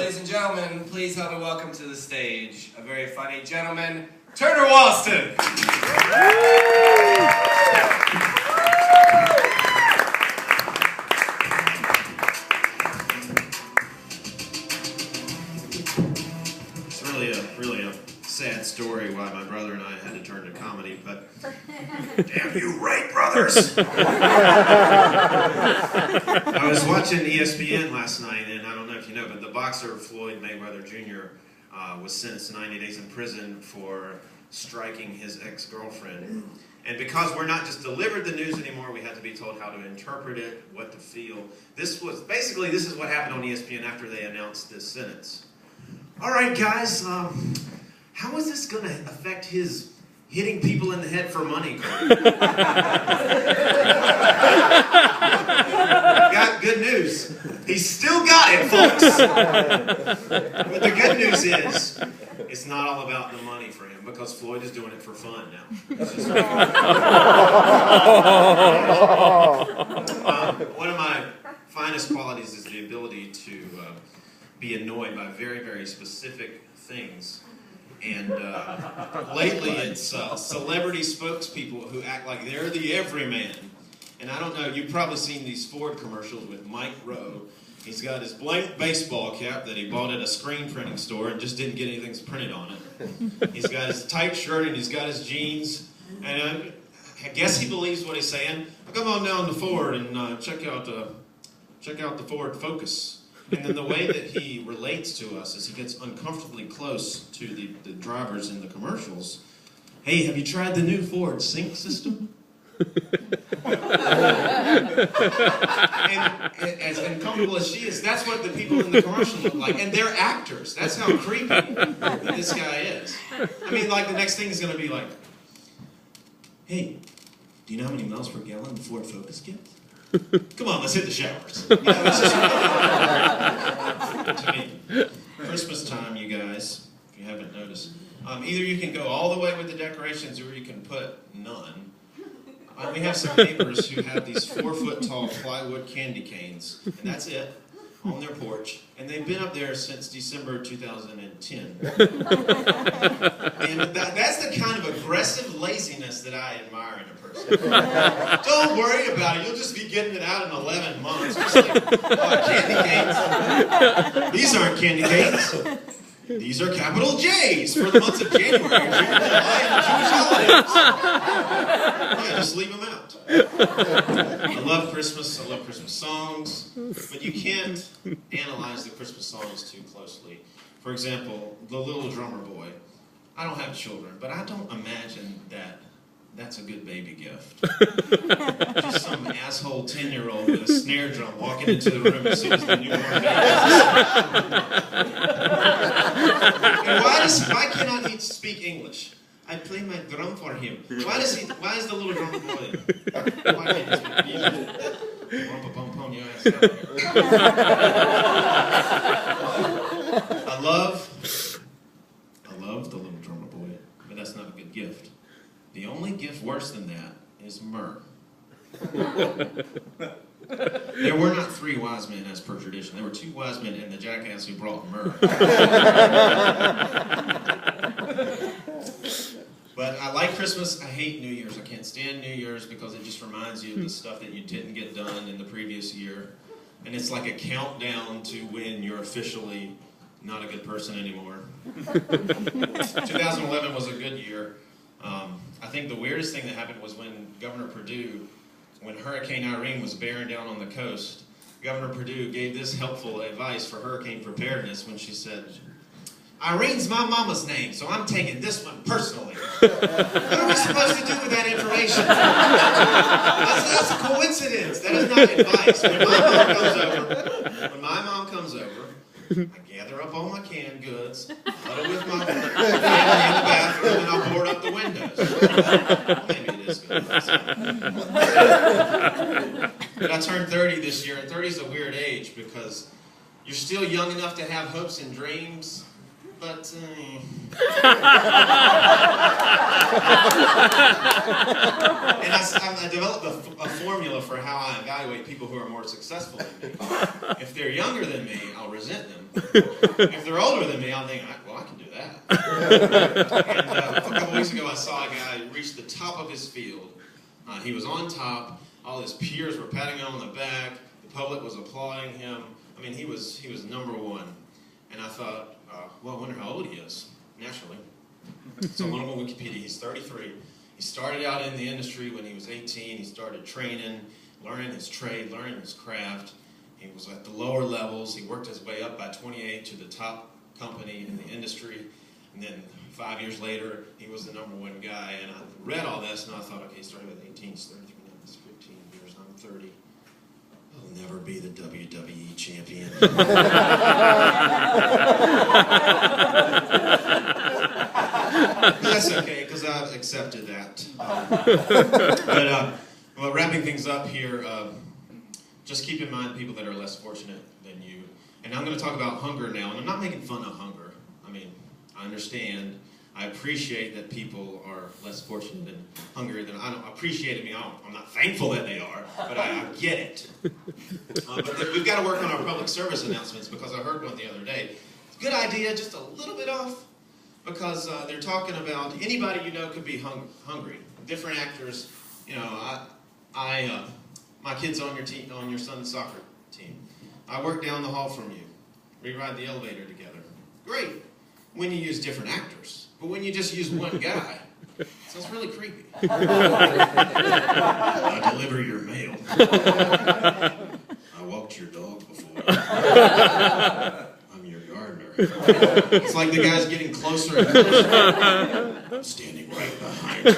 Ladies and gentlemen, please help me welcome to the stage a very funny gentleman, Turner Walston. It's really a sad story why my brother and I had to turn to comedy, but damn you Wright brothers! I was watching ESPN last night, and I don't know if you know, but the boxer Floyd Mayweather Jr. Was sentenced to 90 days in prison for striking his ex-girlfriend. And because we're not just delivered the news anymore, we had to be told how to interpret it, what to feel. This is what happened on ESPN after they announced this sentence. All right, guys, how is this going to affect his hitting people in the head for money card? Got good news. He's still got it, folks. But the good news is, it's not all about the money for him, because Floyd is doing it for fun now. One of my finest qualities is the ability to be annoyed by very, very specific things. And lately it's celebrity spokespeople who act like they're the everyman. And I don't know, you've probably seen these Ford commercials with Mike Rowe. He's got his blank baseball cap that he bought at a screen printing store and just didn't get anything printed on it. He's got his tight shirt and he's got his jeans. And I guess he believes what he's saying. Come on down to Ford and check out the Ford Focus. And then the way that he relates to us is he gets uncomfortably close to the drivers in the commercials. Hey, have you tried the new Ford Sync system? And as uncomfortable as she is, that's what the people in the commercial look like. And they're actors. That's how creepy this guy is. I mean, like, the next thing is going to be like, hey, do you know how many miles per gallon the Ford Focus gets? Come on, let's hit the showers. You know, it's just to me. Christmas time, you guys, if you haven't noticed. Either you can go all the way with the decorations or you can put none. We have some neighbors who have these 4-foot-tall plywood candy canes, and that's it, on their porch. And they've been up there since December 2010. And that's the kind of aggressive laziness that I admire in a person. Don't worry about it. You'll just be getting it out in 11 months. Just like, candy canes. These aren't candy canes. These are capital J's for the months of January, June, July, and Jewish holidays. Yeah, just leave them out. I love Christmas. I love Christmas songs. But you can't analyze the Christmas songs too closely. For example, The Little Drummer Boy. I don't have children, but I don't imagine that that's a good baby gift. Just some asshole 10-year-old with a snare drum walking into the room as soon as the newborn baby And why cannot he speak English? I play my drum for him. Why is the little drummer boy? Why can't he speak English? I love the little drummer boy, but that's not a good gift. The only gift worse than that is myrrh. There were not 3 wise men as per tradition. There were 2 wise men and the jackass who brought myrrh. But I like Christmas. I hate New Year's. I can't stand New Year's because it just reminds you of the stuff that you didn't get done in the previous year. And it's like a countdown to when you're officially not a good person anymore. 2011 was a good year. I think the weirdest thing that happened was when Governor Perdue, when Hurricane Irene was bearing down on the coast, Governor Perdue gave this helpful advice for hurricane preparedness when she said, Irene's my mama's name, so I'm taking this one personally. What are we supposed to do with that information? That's a coincidence. That is not advice. When my mom comes over, I gather up all my canned goods, huddle with my family in the bathroom, and I'll board up the windows. Maybe it is good. But I turned 30 this year, and 30 is a weird age because you're still young enough to have hopes and dreams, but and I developed a formula for how I evaluate people who are more successful than me. If they're younger than me, I'll resent them. If they're older than me, I'll think, well, I can do that. And a couple weeks ago, I saw a guy reach the top of his field. He was on top. All his peers were patting him on the back. The public was applauding him. I mean, he was #1. And I thought, well, I wonder how old he is, naturally. So I went on Wikipedia. He's 33. He started out in the industry when he was 18. He started training, learning his trade, learning his craft. He was at the lower levels. He worked his way up by 28 to the top company in the industry. And then 5 years later, he was the #1 guy. And I read all this, and I thought, okay, he started with 18, he's 33, now it's 15 years, I'm 30. I'll never be the WWE champion. That's okay, because I've accepted that. Well, wrapping things up here, just keep in mind people that are less fortunate than you. And I'm going to talk about hunger now, and I'm not making fun of hunger. I mean, I understand. I appreciate that people are less fortunate and hungrier than I don't appreciate it. I'm not thankful that they are, but I get it. But we've got to work on our public service announcements, because I heard one the other day. It's a good idea, just a little bit off, because they're talking about anybody you know could be hungry. Different actors, you know. My kid's on your team, on your son's soccer team. I work down the hall from you. We ride the elevator together. Great. When you use different actors. But when you just use one guy, it sounds really creepy. I deliver your mail. I walked your dog before. I'm your gardener. It's like the guy's getting closer and closer. I'm standing right behind you.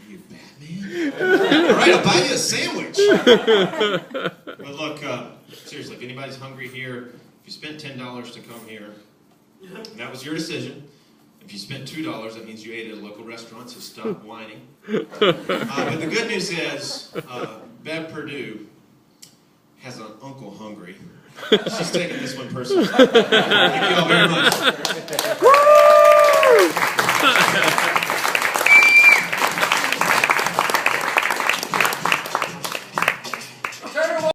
You Batman? All right, I'll buy you a sandwich. But look, seriously, if anybody's hungry here, if you spent $10 to come here, that was your decision. If you spent $2, that means you ate at a local restaurant, so stop whining. But the good news is, Bev Perdue has an uncle hungry. She's taking this one personally. Thank you all very much.